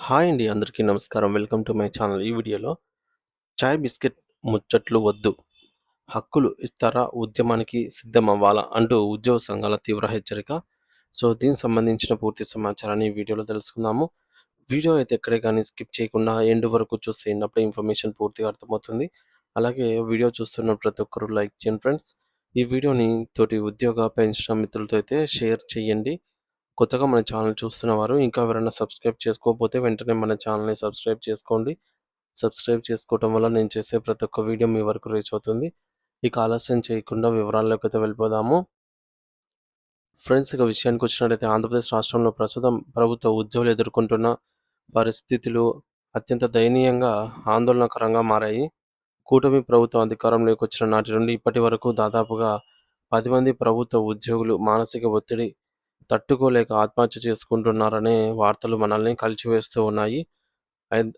Hi అండి. అందరికీ నమస్కారం. Welcome to my channel. ఈ వీడియోలో చాయ్ బిస్కెట్ ముచ్చట్లు వద్దు. హక్కులు ఇస్తారా? ఉద్యమానికి సిద్ధమవ్వాలా? అంటూ ఉద్యోగ సంఘాల తీవ్ర హెచ్చరిక. దీనికి సంబంధించిన పూర్తి సమాచారాన్ని ఈ వీడియోలో తెలుసుకుందాము. వీడియో అయితే ఎక్కడే గానీ స్కిప్ చేయకుండా ఎండ్ వరకు చూసేయండి. అప్పుడే ఇన్ఫర్మేషన్ పూర్తిగా అర్థమవుతుంది. అలాగే వీడియో చూస్తున్న ప్రతి ఒక్కరు లైక్ చేయండి ఫ్రెండ్స్. ఈ వీడియోని తోటి ఉద్యోగ, పెన్షన్ మిత్రులతో అయితే షేర్ చేయండి. కొత్తగా మన ఛానల్ చూస్తున్నవారు ఇంకా ఎవరైనా సబ్స్క్రైబ్ చేసుకోకపోతే వెంటనే మన ఛానల్‌ని సబ్స్క్రైబ్ చేసుకోండి. సబ్స్క్రైబ్ చేసుకోవటం వల్ల నేను చేసే ప్రతి ఒక్క వీడియో మీ వరకు రీచ్ అవుతుంది. ఇక ఆలస్యం చేయకుండా వివరాల్లోకైతే వెళ్ళిపోదాము. ఫ్రెండ్స్, ఇక విషయానికొచ్చినట్టయితే ఆంధ్రప్రదేశ్ రాష్ట్రంలో ప్రస్తుతం ప్రభుత్వ ఉద్యోగులు ఎదుర్కొంటున్న పరిస్థితులు అత్యంత దయనీయంగా, ఆందోళనకరంగా మారాయి. కూటమి ప్రభుత్వం అధికారంలోకి వచ్చిన నాటి నుండి ఇప్పటి వరకు దాదాపుగా 10 మంది ప్రభుత్వ ఉద్యోగులు మానసిక ఒత్తిడి తట్టుకోలేక ఆత్మహత్య చేసుకుంటున్నారనే వార్తలు మనల్ని కలిచివేస్తూ ఉన్నాయి.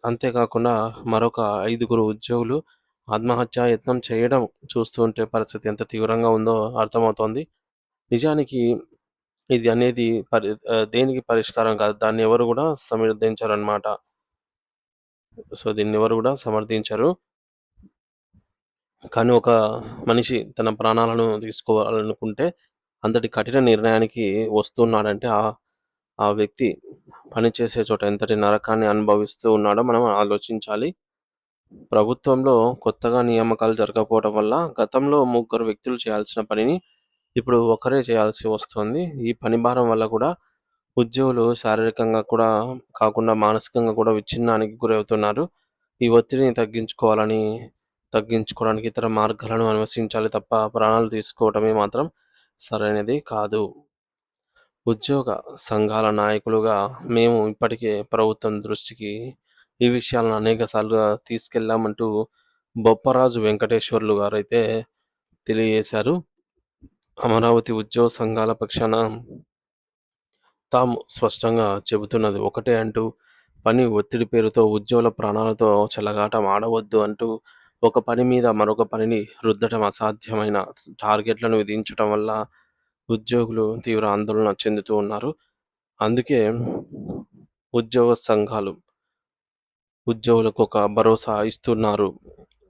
అంతేకాకుండా మరొక 5గురు ఉద్యోగులు ఆత్మహత్యా యత్నం చేయడం చూస్తూ ఉంటే పరిస్థితి ఎంత తీవ్రంగా ఉందో అర్థమవుతోంది. నిజానికి ఇది అనేది దేనికి పరిష్కారం కాదు. దాన్ని ఎవరు గూడా సమర్థించరనమాట. దీన్నెవరు గూడా సమర్థించరు. కానీ ఒక మనిషి తన ప్రాణాలను తీసుకోవాలనుకుంటే అంతటి కఠిన నిర్ణయానికి వస్తున్నాడంటే ఆ వ్యక్తి పనిచేసే చోట ఎంతటి నరకాన్ని అనుభవిస్తూ ఉన్నాడో మనం ఆలోచించాలి. ప్రభుత్వంలో కొత్తగా నియామకాలు జరగకపోవడం వల్ల గతంలో ముగ్గురు వ్యక్తులు చేయాల్సిన పనిని ఇప్పుడు ఒకరే చేయాల్సి వస్తుంది. ఈ పని భారం వల్ల కూడా ఉద్యోగులు శారీరకంగా కూడా కాకుండా మానసికంగా కూడా విచ్ఛిన్నానికి గురవుతున్నారు. ఈ ఒత్తిడిని తగ్గించుకోవడానికి ఇతర మార్గాలను అన్వేషించాలి తప్ప ప్రాణాలు తీసుకోవటమే మాత్రం సరైనది కాదు. ఉద్యోగ సంఘాల నాయకులుగా మేము ఇప్పటికే ప్రభుత్వం దృష్టికి ఈ విషయాలను అనేక సార్లుగా తీసుకెళ్ళామంటూ బొప్పరాజు వెంకటేశ్వర్లు గారైతే తెలియజేశారు. అమరావతి ఉద్యోగ సంఘాల పక్షాన తాము స్పష్టంగా చెబుతున్నది ఒకటే అంటూ, పని ఒత్తిడి పేరుతో ఉద్యోగుల ప్రాణాలతో చెలగాటం ఆడవద్దు అంటూ, ఒక పని మీద మరొక పనిని రుద్దటం అసాధ్యమైన టార్గెట్లను విధించటం వల్ల ఉద్యోగులు తీవ్ర ఆందోళన చెందుతూ ఉన్నారు. అందుకే ఉద్యోగ సంఘాలు ఉద్యోగులకు ఒక భరోసా ఇస్తున్నారు.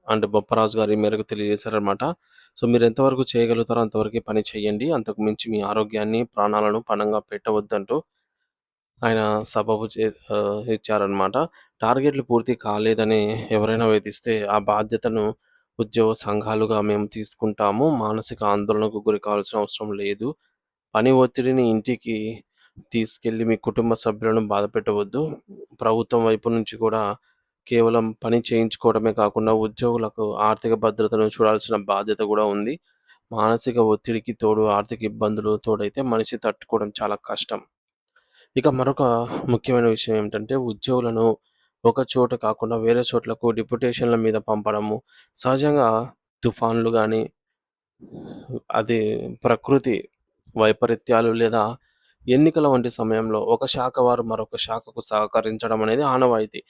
అంటే బొప్పరాజు గారు ఈ మేరకు తెలియజేశారనమాట. మీరు ఎంతవరకు చేయగలుగుతారో అంతవరకే పని చేయండి. అంతకు మించి మీ ఆరోగ్యాన్ని, ప్రాణాలను పణంగా పెట్టవద్దంటూ ఆయన సబబు ఇచ్చారనమాట. టార్గెట్లు పూర్తి కాలేదని ఎవరైనా వేధిస్తే ఆ బాధ్యతను ఉద్యోగ సంఘాలుగా మేము తీసుకుంటాము. మానసిక ఆందోళనకు గురి కావాల్సిన అవసరం లేదు. పని ఒత్తిడిని ఇంటికి తీసుకెళ్ళి మీ కుటుంబ సభ్యులను బాధపెట్టవద్దు. ప్రభుత్వం వైపు నుంచి కూడా కేవలం పని చేయించుకోవడమే కాకుండా ఉద్యోగులకు ఆర్థిక భద్రతను చూడాల్సిన బాధ్యత కూడా ఉంది. మానసిక ఒత్తిడికి తోడు ఆర్థిక ఇబ్బందులు తోడైతే మనిషి తట్టుకోవడం చాలా కష్టం. ఇక మరొక ముఖ్యమైన విషయం ఏమిటంటే ఉద్యోగులను ఒక చోట కాకుండా వేరే చోట్లకు డిప్యుటేషన్‌ల మీద పంపడము. సహజంగా తుఫాన్లు గానీ, అది ప్రకృతి వైపరీత్యాలు లేదా ఎన్నికల వంటి సమయంలో ఒక శాఖ వారు మరొక శాఖకు సహకరించడం అనేది ఆనవాయితీ.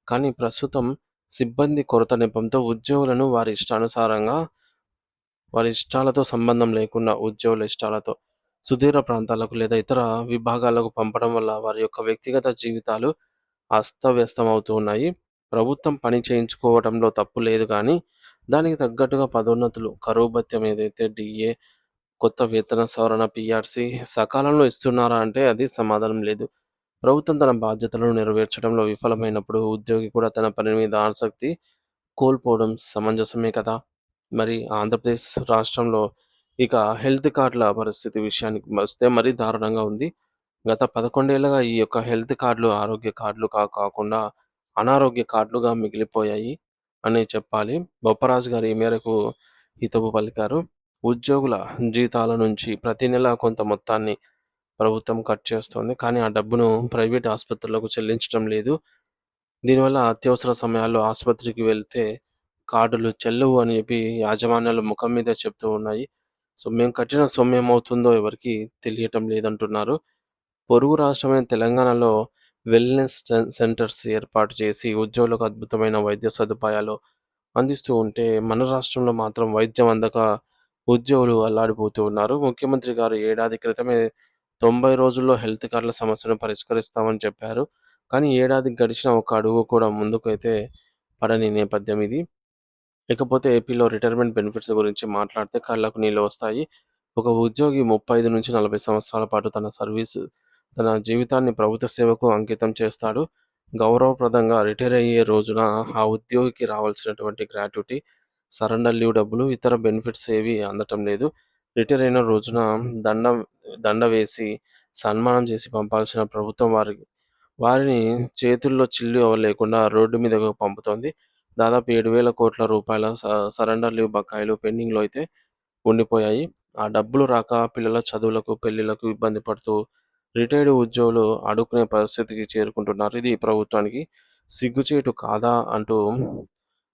కానీ ప్రస్తుతం సిబ్బంది కొరత నెపంతో ఉద్యోగులను వారి ఇష్టాలతో సంబంధం లేకుండా ఉద్యోగుల ఇష్టాలతో సుదూర ప్రాంతాలకు లేదా ఇతర విభాగాలకు పంపడం వల్ల వారి యొక్క వ్యక్తిగత జీవితాలు అస్తవ్యస్తమవుతూ ఉన్నాయి. ప్రభుత్వం పని చేయించుకోవడంలో తప్పు లేదు కానీ, దానికి తగ్గట్టుగా పదోన్నతులు, కరువు భత్యం ఏదైతే డీఏ, కొత్త వేతన సవరణ పీఆర్సీ సకాలంలో ఇస్తున్నారా అంటే అది సమాధానం లేదు. ప్రభుత్వం తన బాధ్యతలను నెరవేర్చడంలో విఫలమైనప్పుడు ఉద్యోగి కూడా తన పని మీద ఆసక్తి కోల్పోవడం సమంజసమే కదా! మరి ఆంధ్రప్రదేశ్ రాష్ట్రంలో ఇక హెల్త్ కార్డ్‌ల పరిస్థితి విషయానికి వస్తే మరీ దారుణంగా ఉంది. గత 11 ఏళ్లుగా ఈ యొక్క హెల్త్ కార్డ్‌లు ఆరోగ్య కార్డ్‌లు కాకుండా అనారోగ్య కార్డ్‌లుగా మిగిలిపోయాయి అనే చెప్పాలి. బొప్పరాజు గారు ఈ మేరకు హితవు పలికారు. ఉద్యోగుల జీతాల నుంచి ప్రతి నెల కొంత మొత్తాన్ని ప్రభుత్వం కట్ చేస్తోంది. కానీ ఆ డబ్బును ప్రైవేట్ ఆసుపత్రులకు చెల్లించడం లేదు. దీనివల్ల అత్యవసర సమయాల్లో ఆసుపత్రికి వెళ్తే కార్డులు చెల్లవు అని చెప్పి యాజమాన్యాలు ముఖం మీదే చెప్తూ ఉన్నాయి. మేము కట్టిన సొమ్మేమవుతుందో ఎవరికీ తెలియటం లేదంటున్నారు. పొరుగు రాష్ట్రమైన తెలంగాణలో వెల్‌నెస్ సెంటర్స్ ఏర్పాటు చేసి ఉద్యోగులకు అద్భుతమైన వైద్య సదుపాయాలు అందిస్తూ ఉంటే, మన రాష్ట్రంలో మాత్రం వైద్యం అందక ఉద్యోగులు అల్లాడిపోతూ ఉన్నారు. ముఖ్యమంత్రి గారు ఏడాది క్రితమే 90 రోజుల్లో హెల్త్ కార్డుల సమస్యను పరిష్కరిస్తామని చెప్పారు. కానీ ఏడాది గడిచినా ఒక్క అడుగు కూడా ముందుకైతే పడని నేపథ్యం ఇది. ఇకపోతే ఏపీలో రిటైర్మెంట్ బెనిఫిట్స్ గురించి మాట్లాడితే కళ్ళకు నీళ్ళు వస్తాయి. ఒక ఉద్యోగి 35-40 సంవత్సరాల పాటు తన జీవితాన్ని ప్రభుత్వ సేవకు అంకితం చేస్తాడు. గౌరవప్రదంగా రిటైర్ అయ్యే రోజున ఆ ఉద్యోగికి రావాల్సినటువంటి గ్రాట్యుటీ, సరెండర్ లీవ్ డబ్బులు, ఇతర బెనిఫిట్స్ ఏవి అందటం లేదు. రిటైర్ అయిన రోజున దండం దండ వేసి సన్మానం చేసి పంపాల్సిన ప్రభుత్వం వారిని చేతుల్లో చిల్లి లేకుండా రోడ్డు మీదకు పంపుతోంది. దాదాపు 7,000 కోట్ల సరెండర్ లీవ్ బకాయిలు పెండింగ్‌లో అయితే ఉండిపోయాయి. ఆ డబ్బులు రాక పిల్లల చదువులకు, పెళ్ళిళ్ళకు ఇబ్బంది పడుతూ రిటైర్డ్ ఉద్యోగులు అడుక్కునే పరిస్థితికి చేరుకుంటున్నారు. ఇది ప్రభుత్వానికి సిగ్గుచేటు కాదా అంటూ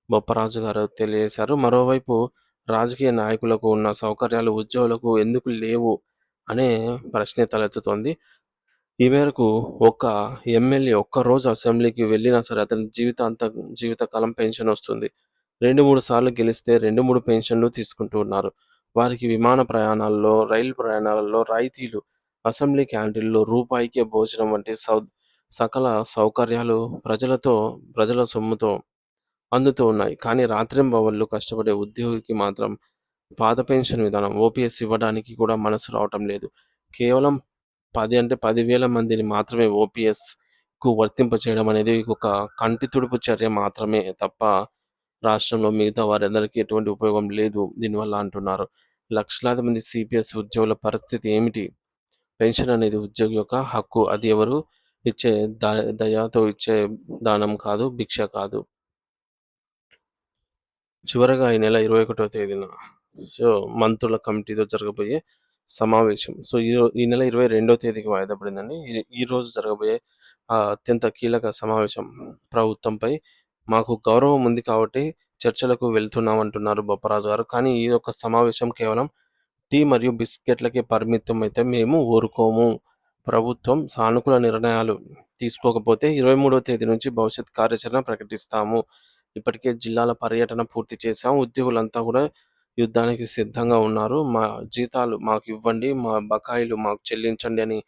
బొప్పరాజు గారు తెలియజేశారు. మరోవైపు రాజకీయ నాయకులకు ఉన్న సౌకర్యాలు ఉద్యోగులకు ఎందుకు లేవు అనే ప్రశ్నే తలెత్తుతోంది. ఈ మేరకు ఒక ఎమ్మెల్యే ఒక్కరోజు అసెంబ్లీకి వెళ్ళినా సరే అతని జీవితకాలం పెన్షన్ వస్తుంది. 2, 3 సార్లు గెలిస్తే 2, 3 పెన్షన్‌లు తీసుకుంటూ ఉన్నారు. వారికి విమాన ప్రయాణాల్లో, రైలు ప్రయాణాలలో రాయితీలు, అసెంబ్లీ క్యాంటీన్‌లో రూపాయికే భోజనం వంటి సకల సౌకర్యాలు ప్రజల సొమ్ముతో అందుతూ ఉన్నాయి. కానీ రాత్రింబవళ్లు కష్టపడే ఉద్యోగికి మాత్రం పాత పెన్షన్ విధానం ఓపీఎస్ ఇవ్వడానికి కూడా మనసు రావటం లేదు. కేవలం 10,000 మందిని మాత్రమే ఓపీఎస్‌కు వర్తింపచేయడం అనేది ఒక కంటి తుడుపు చర్య మాత్రమే తప్ప రాష్ట్రంలో మిగతా వారందరికీ ఎటువంటి ఉపయోగం లేదు దీనివల్ల అంటున్నారు. లక్షలాది మంది సీపీఎస్ ఉద్యోగుల పరిస్థితి ఏమిటి? పెన్షన్ అనేది ఉద్యోగి యొక్క హక్కు. అది ఎవరు ఇచ్చే దయతో ఇచ్చే దానం కాదు, భిక్ష కాదు. చివరగా ఈ నెల 21వ తేదీన మంత్రుల కమిటీతో జరగబోయే సమావేశం. ఈ నెల 22వ తేదీకి వాయిదా పడిందండి. ఈరోజు జరగబోయే అత్యంత కీలక సమావేశం ప్రభుత్వంపై మాకు గౌరవం ఉంది కాబట్టి చర్చలకు వెళ్తున్నాం అంటున్నారు బొప్పరాజు గారు. కానీ ఈ యొక్క సమావేశం కేవలం టీ మరియు బిస్కెట్లకే పరిమితం అయితే మేము ఊరుకోము. ప్రభుత్వం సానుకూల నిర్ణయాలు తీసుకోకపోతే 23వ తేదీ నుంచి భవిష్యత్ కార్యాచరణ ప్రకటిస్తాము. ఇప్పటికే జిల్లాల పర్యటన పూర్తి చేశాం. ఉద్యోగులంతా కూడా యుద్ధానికి సిద్ధంగా ఉన్నారు. మా జీతాలు మాకు ఇవ్వండి, మా బకాయిలు మాకు చెల్లించండి అని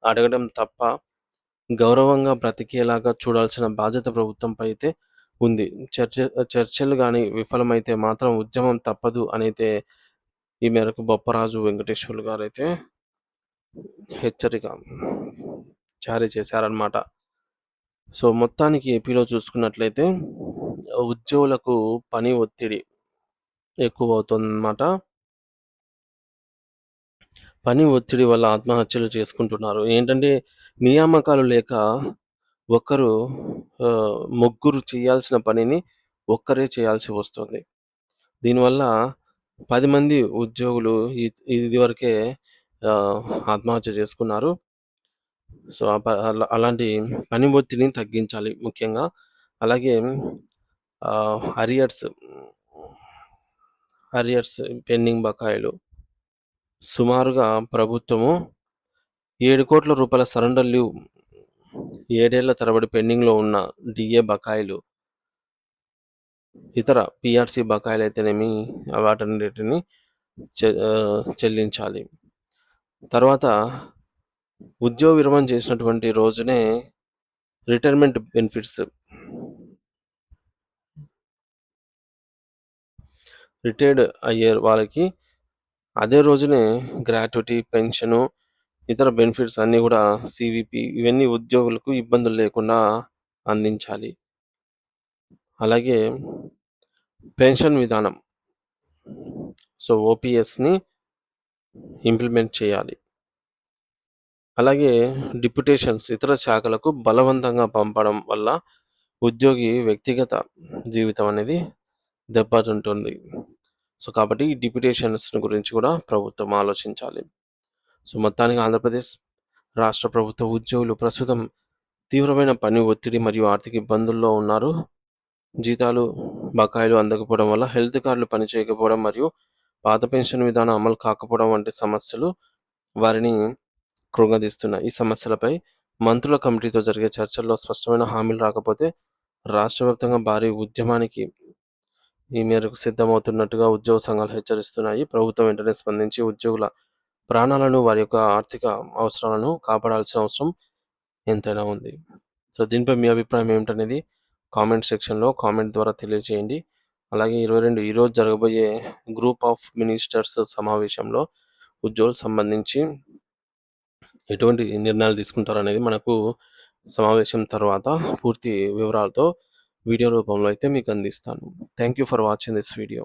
అడగడం తప్ప గౌరవంగా బ్రతికేలాగా చూడాల్సిన బాధ్యత ప్రభుత్వంపై అయితే ఉంది. చర్చలు గాని విఫలమైతే మాత్రం ఉద్యమం తప్పదు అనైతే ఈ మేరకు బొప్పరాజు వెంకటేశ్వర్లు గారైతే హెచ్చరిక జారీ చేశారన్నమాట. మొత్తానికి ఏపీలో చూసుకున్నట్లయితే ఉద్యోగులకు పని ఒత్తిడి ఎక్కువవుతుందన్నమాట. పని ఒత్తిడి వల్ల ఆత్మహత్యలు చేసుకుంటున్నారు. ఏంటంటే నియామకాలు లేక ముగ్గురు చేయాల్సిన పనిని ఒక్కరే చేయాల్సి వస్తుంది. దీనివల్ల 10 మంది ఉద్యోగులు ఇదివరకే ఆత్మహత్య చేసుకున్నారు. అలాంటి పని ఒత్తిడిని తగ్గించాలి ముఖ్యంగా. అలాగే అరియర్స్ పెండింగ్ బకాయిలు సుమారుగా ప్రభుత్వము 7 కోట్ల రూపాయల సరెండర్ లీవ్ 7 ఏళ్ల తరబడి పెండింగ్‌లో ఉన్న డీఏ బకాయిలు, ఇతర పీఆర్సీ బకాయిలైతేనేమి వాటన్నిటిని చెల్లించాలి. తర్వాత ఉద్యోగ విరమణ చేసినటువంటి రోజునే రిటైర్మెంట్ బెనిఫిట్స్ రిటైర్డ్ అయ్యే వాళ్ళకి అదే రోజునే గ్రాట్యుటీ, పెన్షను, ఇతర బెనిఫిట్స్ అన్నీ కూడా సీవీపీ ఇవన్నీ ఉద్యోగులకు ఇబ్బందులు లేకుండా అందించాలి. అలాగే పెన్షన్ విధానం ఓపీఎస్‌ని ఇంప్లిమెంట్ చేయాలి. అలాగే డిప్యుటేషన్స్ ఇతర శాఖలకు బలవంతంగా పంపడం వల్ల ఉద్యోగి వ్యక్తిగత జీవితం అనేది దెబ్బతింటుంది. కాబట్టి ఈ డిప్యుటేషన్స్ గురించి కూడా ప్రభుత్వం ఆలోచించాలి. మొత్తానికి ఆంధ్రప్రదేశ్ రాష్ట్ర ప్రభుత్వ ఉద్యోగులు ప్రస్తుతం తీవ్రమైన పని ఒత్తిడి మరియు ఆర్థిక ఇబ్బందుల్లో ఉన్నారు. జీతాలు, బకాయిలు అందకపోవడం వల్ల హెల్త్ కార్డులు పనిచేయకపోవడం మరియు పాత పెన్షన్ విధానం అమలు కాకపోవడం వంటి సమస్యలు వారిని కృంగదీస్తున్నాయి. ఈ సమస్యలపై మంత్రుల కమిటీతో జరిగే చర్చల్లో స్పష్టమైన హామీలు రాకపోతే రాష్ట్ర వ్యాప్తంగా భారీ ఉద్యమానికి ఈ మేరకు సిద్ధమవుతున్నట్టుగా ఉద్యోగ సంఘాలు హెచ్చరిస్తున్నాయి. ప్రభుత్వం వెంటనే స్పందించి ఉద్యోగుల ప్రాణాలను, వారి యొక్క ఆర్థిక అవసరాలను కాపాడాల్సిన అవసరం ఎంతైనా ఉంది. సో, దీనిపై మీ అభిప్రాయం ఏమిటనేది కామెంట్ సెక్షన్‌లో కామెంట్ ద్వారా తెలియజేయండి. అలాగే ఈరోజు జరగబోయే గ్రూప్ ఆఫ్ మినిస్టర్స్ సమావేశంలో ఉద్యోగులకు సంబంధించి ఎటువంటి నిర్ణయాలు తీసుకుంటారనేది మనకు సమావేశం తర్వాత పూర్తి వివరాలతో వీడియో రూపంలో అయితే మీకు అందిస్తాను. Thank you for watching this video.